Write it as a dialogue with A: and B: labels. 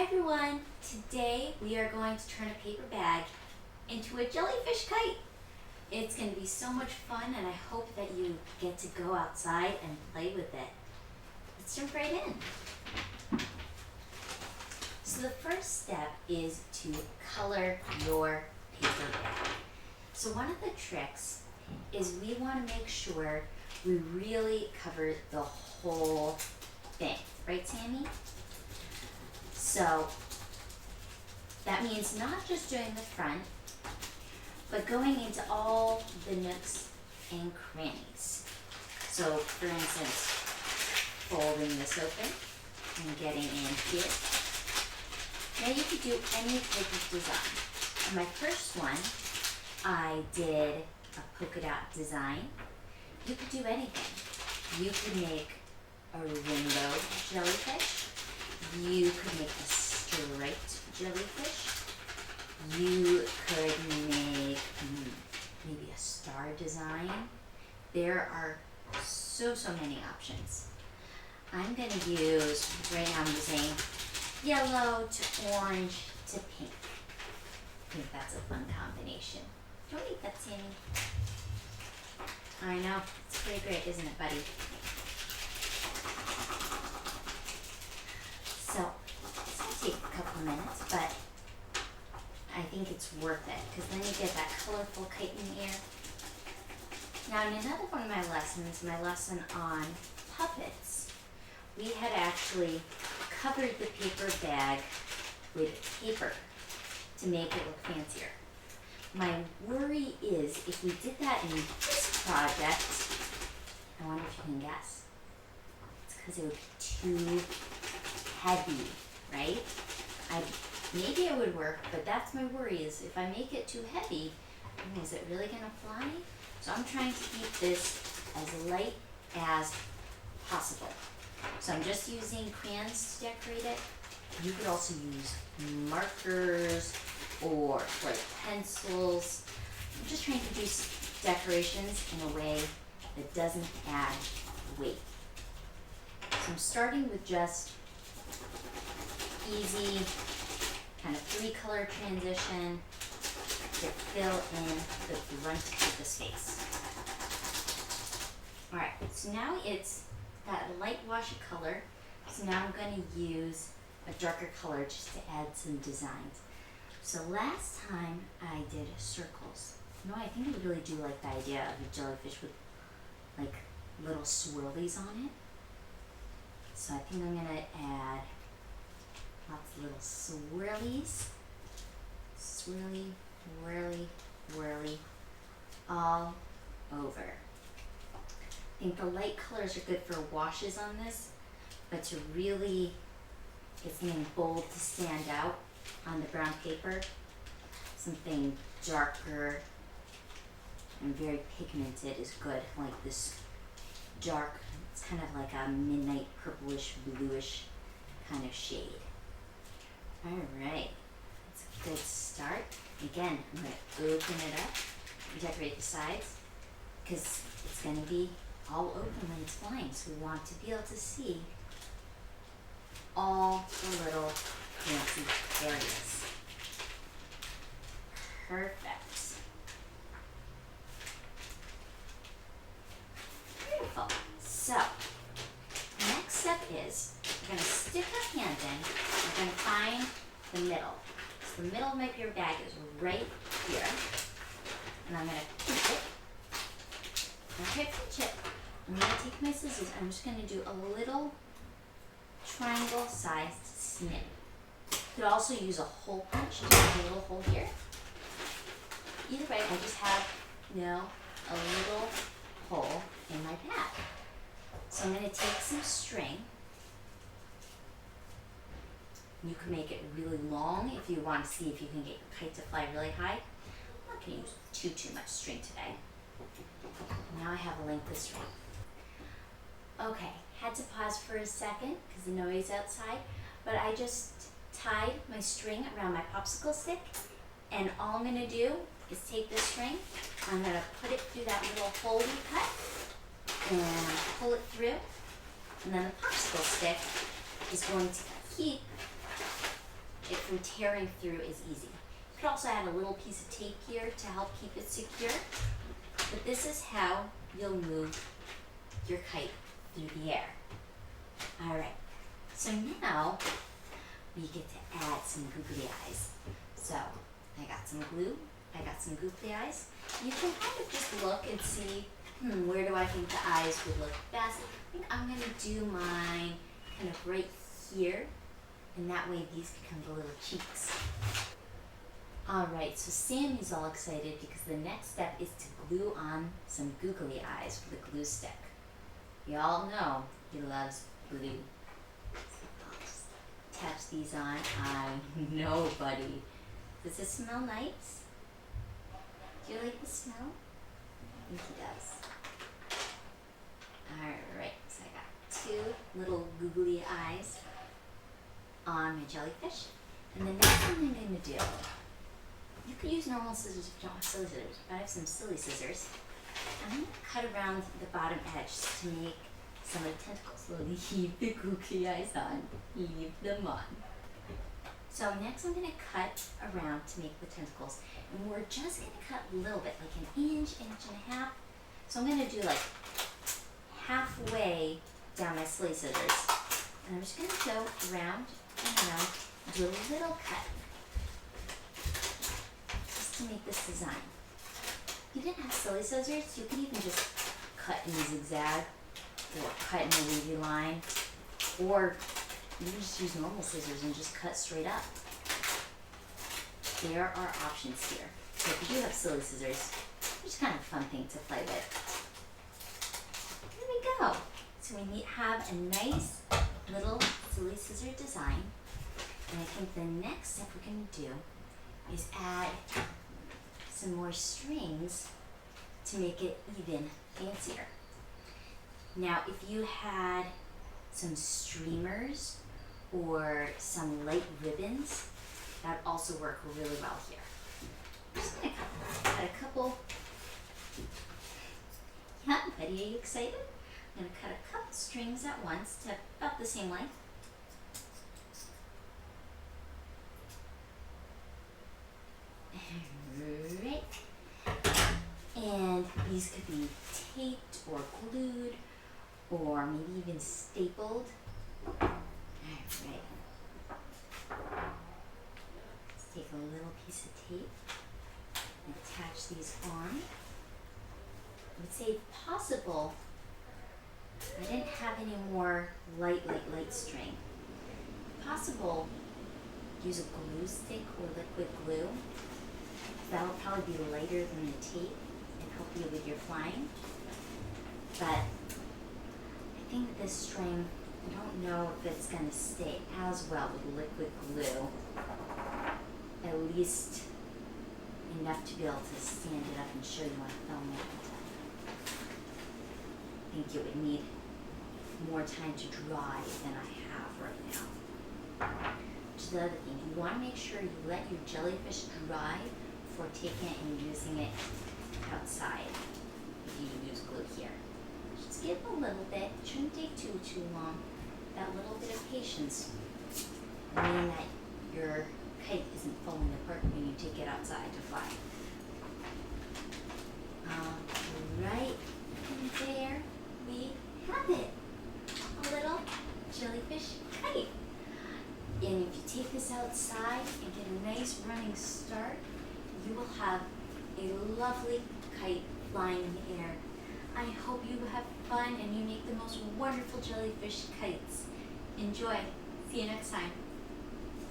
A: everyone! Today we are going to turn a paper bag into a jellyfish kite. It's going to be so much fun and I hope that you get to go outside and play with it. Let's jump right in. So the first step is to color your paper bag. So one of the tricks is we want to make sure we really cover the whole thing. Right, Sammy? So that means not just doing the front, but going into all the nooks and crannies. So for instance, folding this open and getting in here. Now you could do any type of design. On my first one, I did a polka dot design. You could do anything. You could make a rainbow jellyfish. You could make a striped jellyfish. You could make maybe a star design. There are so many options. I'm going to use, right now I'm using yellow to orange to pink. I think that's a fun combination. Don't eat that, Sammy. I know, it's pretty great, isn't it, buddy? So, it's going to take a couple minutes, but I think it's worth it, because then you get that colorful kite in the air. Now, in another one of my lessons, my lesson on puppets, we had actually covered the paper bag with paper to make it look fancier. My worry is if we did that in this project, I wonder if you can guess. It's because it would be too heavy, right? Maybe it would work, but that's my worry is if I make it too heavy, is it really gonna fly? So I'm trying to keep this as light as possible. So I'm just using crayons to decorate it. You could also use markers or like pencils. I'm just trying to do decorations in a way that doesn't add weight. So I'm starting with just easy kind of 3-color transition to fill in the brunt of the space. Alright, so now it's that light washy color. So now I'm going to use a darker color just to add some designs. So last time I did circles. I think I really do like the idea of a jellyfish with like little swirlies on it. So I think I'm going to add lots of little swirlies. Swirly, whirly, whirly, all over. I think the light colors are good for washes on this, but to really get something bold to stand out on the brown paper, something darker and very pigmented is good, like this dark, it's kind of like a midnight purplish, bluish kind of shade. Alright, that's a good start. Again, I'm going to open it up and decorate the sides because it's going to be all open when it's flying, so we want to be able to see all the little fancy areas. Perfect. Beautiful. So, next step is we're going to stick our hand in. We're going to find the middle. So the middle of my paper bag is right here. And I'm going to pinch it. After I pinch it, I'm going to take my scissors. I'm just going to do a little triangle-sized snip. You could also use a hole punch to make a little hole here. Either way, I just have, a little hole in my bag. So I'm going to take some string. You can make it really long if you want to see if you can get your kite to fly really high. I'm not going to use too much string today. Now I have a length of string. Okay, had to pause for a second because the noise outside, but I just tied my string around my popsicle stick, and all I'm going to do is take this string, I'm going to put it through that little hole we cut, and pull it through, and then the popsicle stick is going to keep it from tearing through is easy. You could also add a little piece of tape here to help keep it secure. But this is how you'll move your kite through the air. All right, so now we get to add some googly eyes. So I got some glue, I got some googly eyes. You can kind of just look and see, where do I think the eyes would look best? I think I'm gonna do mine kind of right here, and that way these become the little cheeks. All right, so Sammy's all excited because the next step is to glue on some googly eyes with a glue stick. You all know he loves glue. So I'll just attach these on. I know, buddy. Does it smell nice? Do you like the smell? I think he does. Alright, so I got two little googly eyes on my jellyfish. And the next thing I'm going to do, you could use normal scissors if you don't have silly scissors, but I have some silly scissors. I'm going to cut around the bottom edge to make some of the tentacles. So leave the googly eyes on. Leave them on. So next I'm going to cut around to make the tentacles. And we're just going to cut a little bit, like an inch and a half. So I'm going to do like halfway down my silly scissors. And I'm just going to go around and around and do a little cut. Just to make this design. If you didn't have silly scissors, you could even just cut in a zigzag or cut in a wavy line, or you can just use normal scissors and just cut straight up. There are options here. So if you do have silly scissors, it's kind of a fun thing to play with. Here we go. So we have a nice little silly scissor design. And I think the next step we're going to do is add some more strings to make it even fancier. Now, if you had some streamers or some light ribbons, that would also work really well here. I'm just going to cut a couple. Yeah, buddy, are you excited? I'm going to cut a couple strings at once to about the same length. Alright. And these could be taped or glued or maybe even stapled. Alright. Let's take a little piece of tape and attach these on. I would say if possible, I didn't have any more light string. If possible, use a glue stick or liquid glue. That'll probably be lighter than the tape and help you with your flying. But I think that this string, I don't know if it's going to stay as well with liquid glue. At least enough to be able to stand it up and show you on film. I think it would need more time to dry than I have right now. Which is the other thing. You want to make sure you let your jellyfish dry before taking it and using it outside if you use glue here. Just give a little bit. It shouldn't take too long. That little bit of patience will mean that your kite isn't falling apart when you take it outside to fly. Right, and there we have it. A little jellyfish kite. And if you take this outside and get a nice running start, you will have a lovely kite flying in the air. I hope you have fun and you make the most wonderful jellyfish kites. Enjoy. See you next time.